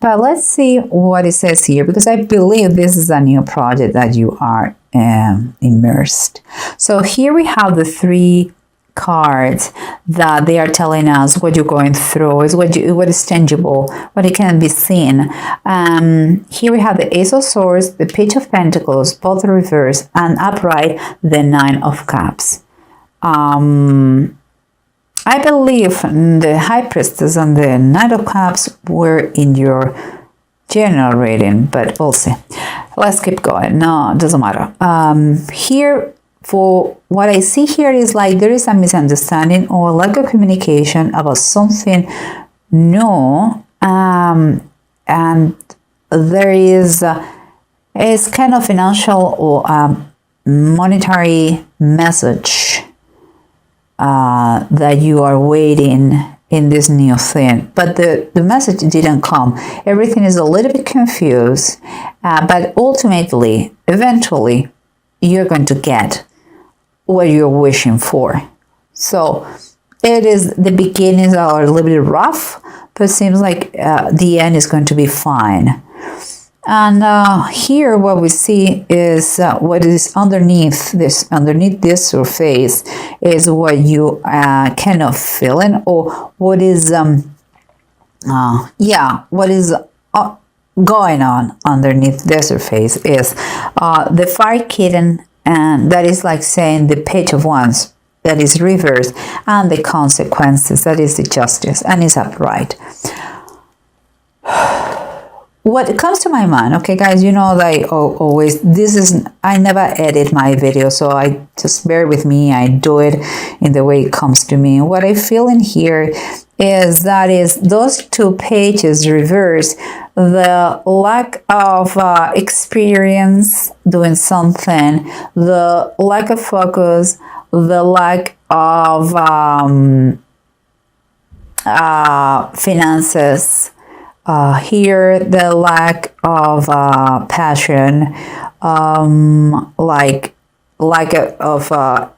But let's see what it says here, because I believe this is a new project that you are immersed. So here we have the 3 cards that they are telling us what you're going through, is what is tangible, what it can be seen. Here we have the Ace of Swords, the Page of Pentacles, both reversed, and upright, the 9 of Cups. I believe the High Priestess and the Knight of Cups were in your general reading, but we'll see. Let's keep going. No, it doesn't matter. Here, for what I see here is like there is a misunderstanding or lack of communication about something new, and there is kind of financial or monetary message that you are waiting in this new thing, but the message didn't come. Everything is a little bit confused, but ultimately, eventually, you're going to get what you're wishing for. So it is, the beginnings are a little bit rough, but it seems like the end is going to be fine. And here what we see is what is underneath this surface is what you kind of feeling, or what is what is going on underneath the surface is the Fire Kitten, and that is like saying the Page of Wands, that is reversed, and the Consequences, that is the Justice, and is upright. What comes to my mind, okay guys, you know, like always, I never edit my video, so I just bear with me. I do it in the way it comes to me. What I feel in here is those 2 pages reverse, the lack of experience doing something, the lack of focus, the lack of finances. Here, the lack of passion, like lack of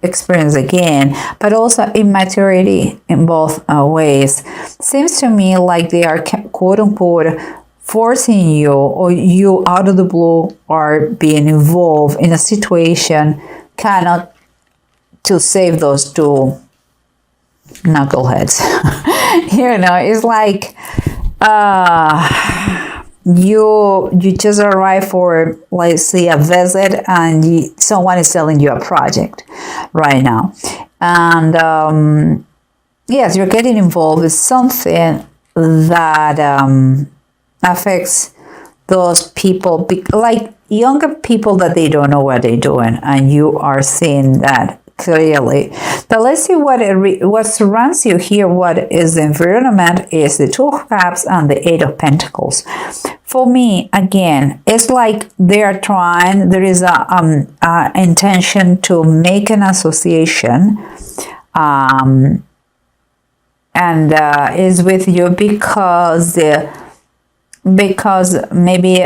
experience again, but also immaturity in both ways. Seems to me like they are quote-unquote forcing you, or you out of the blue are being involved in a situation kind of to save those 2 knuckleheads. You know, it's like you just arrive for, let's say, a visit, and someone is selling you a project right now, and yes, you're getting involved with something that affects those people, like younger people, that they don't know what they're doing, and you are seeing that clearly. But let's see what surrounds you here. What is the environment is the 2 of Cups and the 8 of Pentacles. For me, again, it's like they are trying, there is a intention to make an association, and is with you because maybe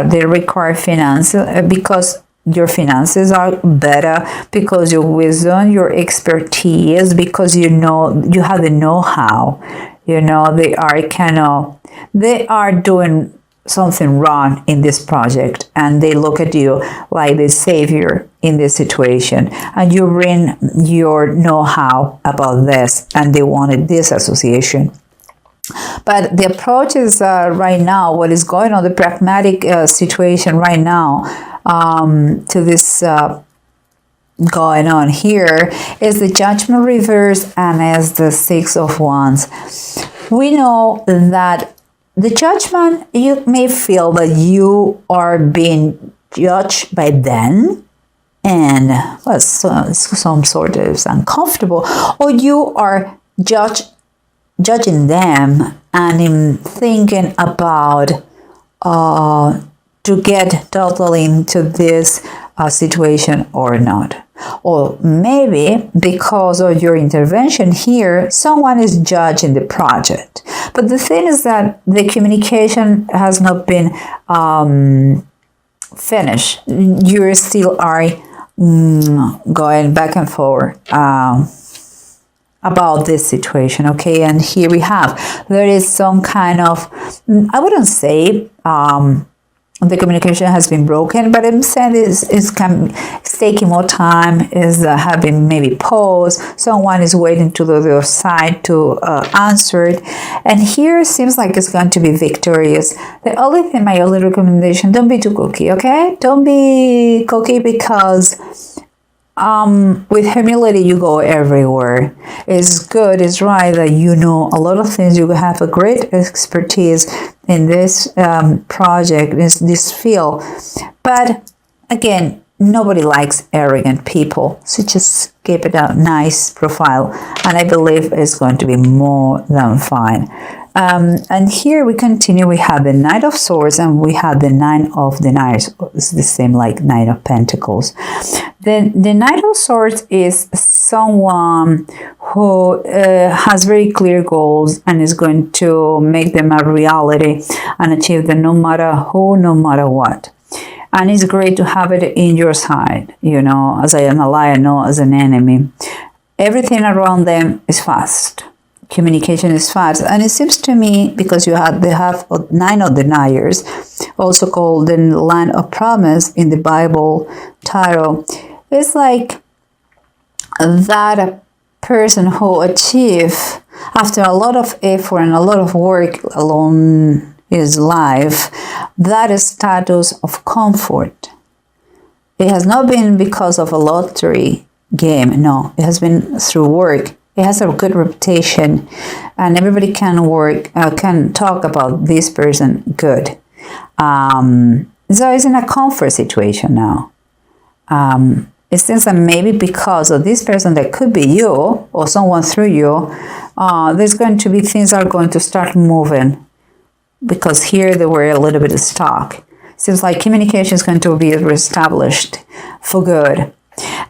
they require finance, because your finances are better, because your wisdom, your expertise, because you know, you have the know-how. You know, they are doing something wrong in this project, and they look at you like the savior in this situation, and you bring your know-how about this, and they wanted this association. But the approach is right now, what is going on, the pragmatic situation right now, to this going on here is the Judgment reverse, and is the 6 of Wands. We know that the Judgment, you may feel that you are being judged by them, and some sort of uncomfortable, or you are judging them, and in thinking about to get totally into this situation or not. Or maybe because of your intervention here, someone is judging the project. But the thing is that the communication has not been finished. You still are going back and forth. about this situation, okay? And here we have, there is some kind of, I wouldn't say the communication has been broken, but I'm saying it's taking more time, is having maybe pause, someone is waiting to the other side to answer it, and here it seems like it's going to be victorious. The only thing, my only recommendation, don't be too cocky, okay? Don't be cocky, because with humility you go everywhere. It's good, it's right that you know a lot of things, you have a great expertise in this project, this field, but again, nobody likes arrogant people, so just keep it a nice profile, and I believe it's going to be more than fine. And here we continue. We have the Knight of Swords and we have the Nine of Deniers. It's the same like Knight of Pentacles. The Knight of Swords is someone who has very clear goals and is going to make them a reality and achieve them no matter who, no matter what. And it's great to have it in your side, you know, as an ally, not as an enemy. Everything around them is fast. Communication is fast, and it seems to me, because they have Nine of Deniers, also called the Land of Promise in the Bible tarot. It's like that person who achieve, after a lot of effort and a lot of work along his life, that status of comfort. It has not been because of a lottery game, no, it has been through work. It has a good reputation, and everybody can talk about this person good. So it's in a comfort situation now. It seems that maybe because of this person, that could be you or someone through you, there's going to be things are going to start moving, because here they were a little bit stuck. Seems like communication is going to be reestablished for good.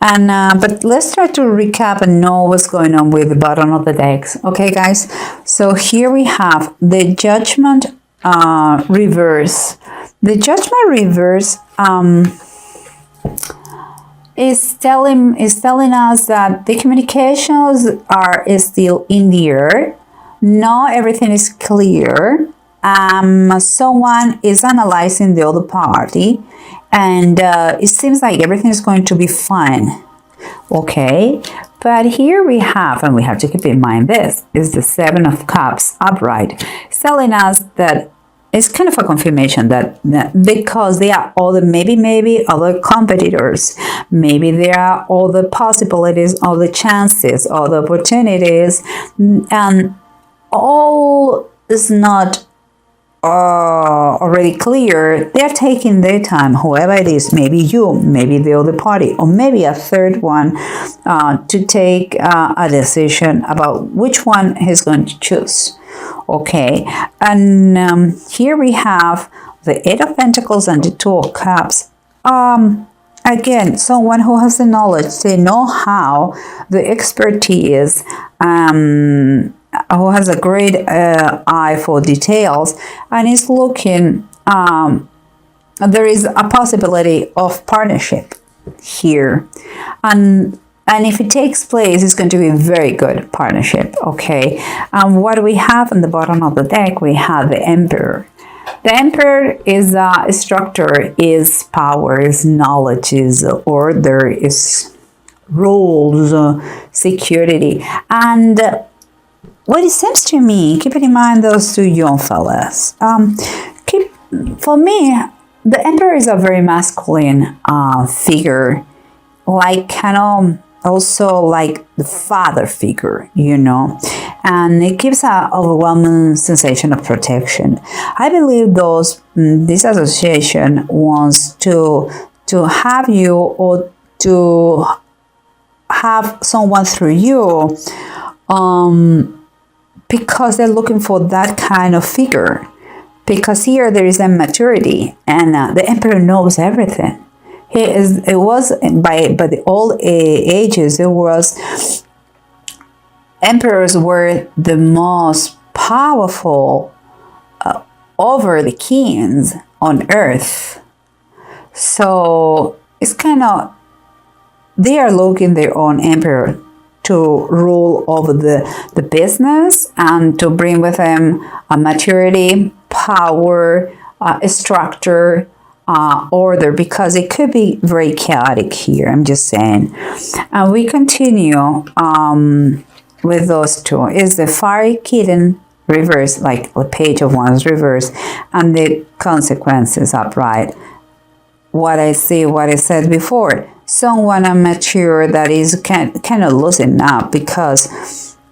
And but let's try to recap and know what's going on with the bottom of the decks, okay guys? So here we have the Judgment reverse. The Judgment reverse is telling us that the communications are still in the air. Not everything is clear. Someone is analyzing the other party, and it seems like everything is going to be fine, okay? But here we have, and we have to keep in mind, this is the Seven of Cups upright. It's telling us that it's kind of a confirmation that because there are all the maybe other competitors, maybe there are all the possibilities, all the chances, all the opportunities, and all is not already clear. They're taking their time, whoever it is, maybe you, maybe the other party, or maybe a third one, to take a decision about which one he's going to choose. Okay, and here we have the Eight of Pentacles and the Two of Cups. Again, someone who has the knowledge, they know how, the expertise, who has a great eye for details, and is looking, there is a possibility of partnership here, and if it takes place, it's going to be a very good partnership, okay? What do we have on the bottom of the deck? We have the Emperor. The Emperor is structure, is power, is knowledge, is order, is rules, security, and what it seems to me, keeping in mind those two young fellas, for me, the Emperor is a very masculine figure, like kind of also like the father figure, you know, and it gives an overwhelming sensation of protection. I believe this association wants to have you, or to have someone through you, because they're looking for that kind of figure. Because here there is a maturity, and the Emperor knows everything. It was by the old ages, emperors were the most powerful over the kings on earth. So it's kind of, they are looking their own emperor to rule over the business and to bring with him a maturity, power, structure, order, because it could be very chaotic here. I'm just saying. And we continue with those two. Is the fiery kitten reverse, like the page of wands reverse, and the consequences upright. What I see, what I said before, someone immature that is kind of losing up because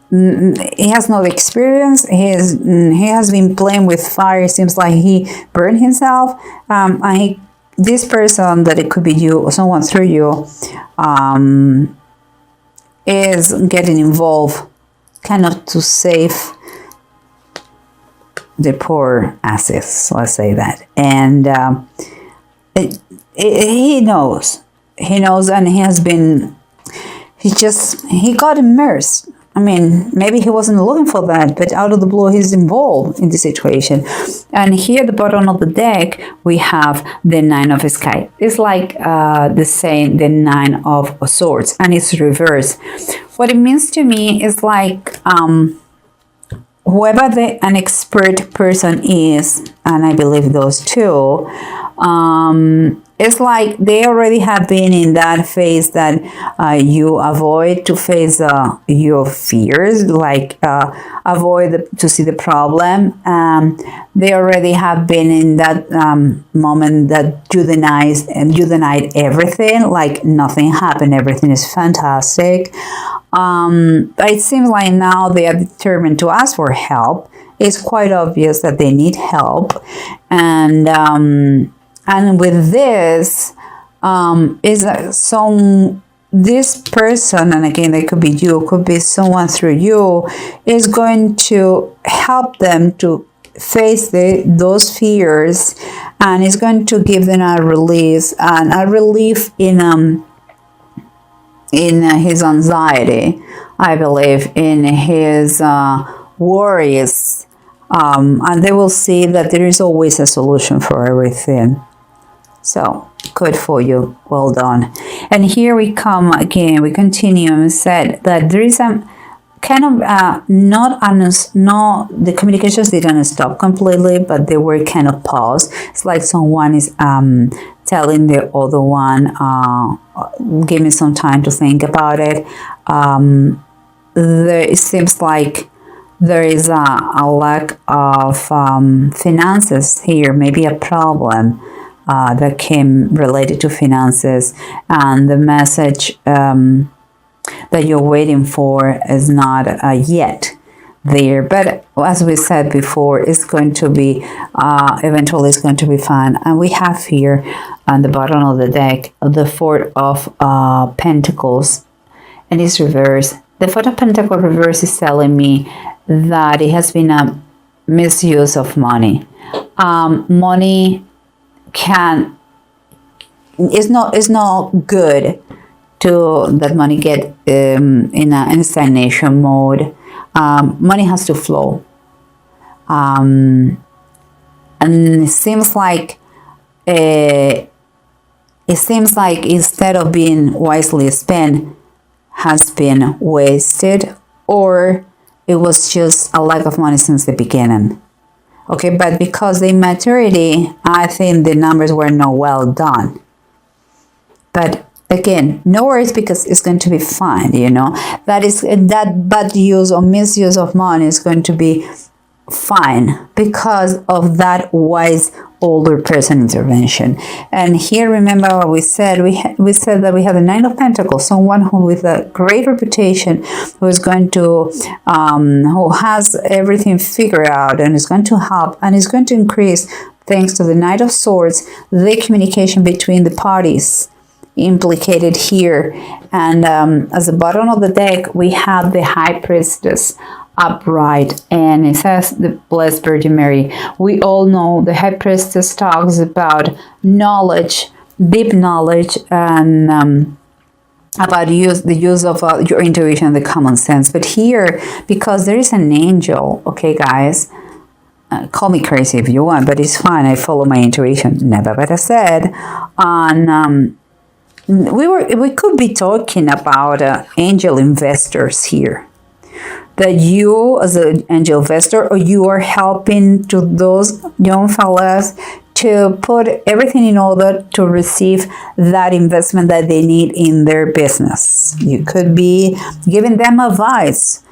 he has no experience. He has been playing with fire. It seems like he burned himself. And this person, that it could be you or someone through you, is getting involved kind of to save the poor asses, let's say that. And he knows, and he got immersed. I mean, maybe he wasn't looking for that, but out of the blue, he's involved in the situation. And here at the bottom of the deck, we have the Nine of Sky. It's like the Nine of Swords, and it's reversed. What it means to me is like whoever an expert person is, and I believe those two, it's like they already have been in that phase that you avoid to face your fears, like avoid to see the problem. They already have been in that moment that you denied everything, like nothing happened, everything is fantastic. But it seems like now they are determined to ask for help. It's quite obvious that they need help, and with this, this person, and again, they could be you, could be someone through you, is going to help them to face those fears, and is going to give them a release and a relief in his anxiety, I believe, in his worries, and they will see that there is always a solution for everything. So, good for you. Well done. And here we come again. We continue and said that there is a kind of the communications didn't stop completely, but they were kind of paused. It's like someone is telling the other one, give me some time to think about it. It seems like there is a lack of finances here, maybe a problem that came related to finances, and the message that you're waiting for is not yet there. But as we said before, it's going to be eventually it's going to be fun. And we have here on the bottom of the deck the Four of Pentacles, and it's reversed. The Four of Pentacles reverse is telling me that it has been a misuse of money. Money it's not good to that money get in a stagnation mode. Money has to flow, and it seems like instead of being wisely spent, has been wasted, or it was just a lack of money since the beginning. Okay, but because the immaturity, I think the numbers were not well done. But again, no worries, because it's going to be fine, that bad use or misuse of money is going to be fine because of that wise older person intervention. And here, remember what we said. We said that we have the Nine of Pentacles, someone who with a great reputation, who is going to who has everything figured out, and is going to help, and is going to increase, thanks to the Knight of Swords, the communication between the parties implicated here. And as the bottom of the deck, we have the High Priestess upright, and it says the Blessed Virgin Mary. We all know the High Priestess talks about knowledge, deep knowledge, and about the use of your intuition and the common sense. But here, because there is an angel, okay guys, call me crazy if you want, but it's fine, I follow my intuition, never better said. On we could be talking about angel investors here, that you as an angel investor, or you are helping to those young fellas to put everything in order to receive that investment that they need in their business. You could be giving them advice,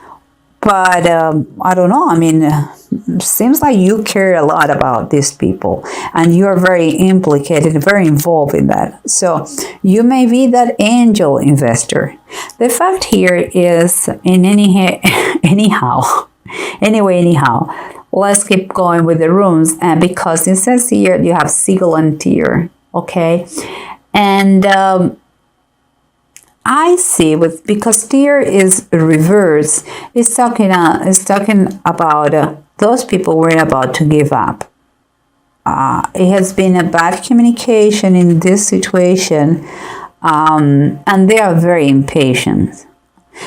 but I don't know. I mean, seems like you care a lot about these people, and you are very implicated, very involved in that. So you may be that angel investor. The fact here is, anyhow, let's keep going with the rooms, and because it says here you have Seagull and Tear, okay, and I see because Tear is reverse. It's talking about those people were about to give up. It has been a bad communication in this situation, and they are very impatient.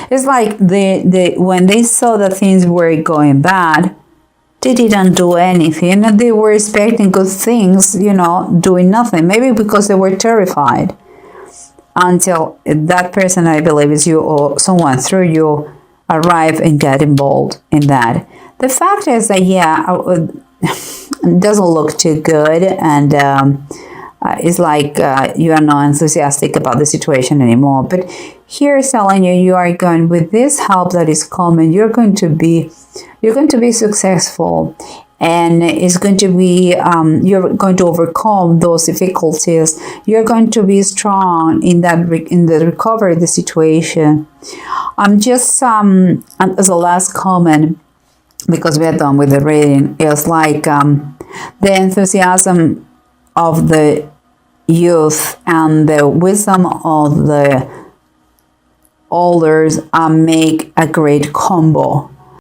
It's like when they saw that things were going bad, they didn't do anything. They were expecting good things, doing nothing. Maybe because they were terrified. Until that person, I believe is you or someone through you, arrive and get involved in that. The fact is that, it doesn't look too good, and it's like you are not enthusiastic about the situation anymore. But here is telling you are going, with this help that is coming, you're going to be successful. And it's going to be, you're going to overcome those difficulties. You're going to be strong in the recovery of the situation. I'm just, as a last comment, because we are done with the reading, it's like the enthusiasm of the youth and the wisdom of the elders make a great combo.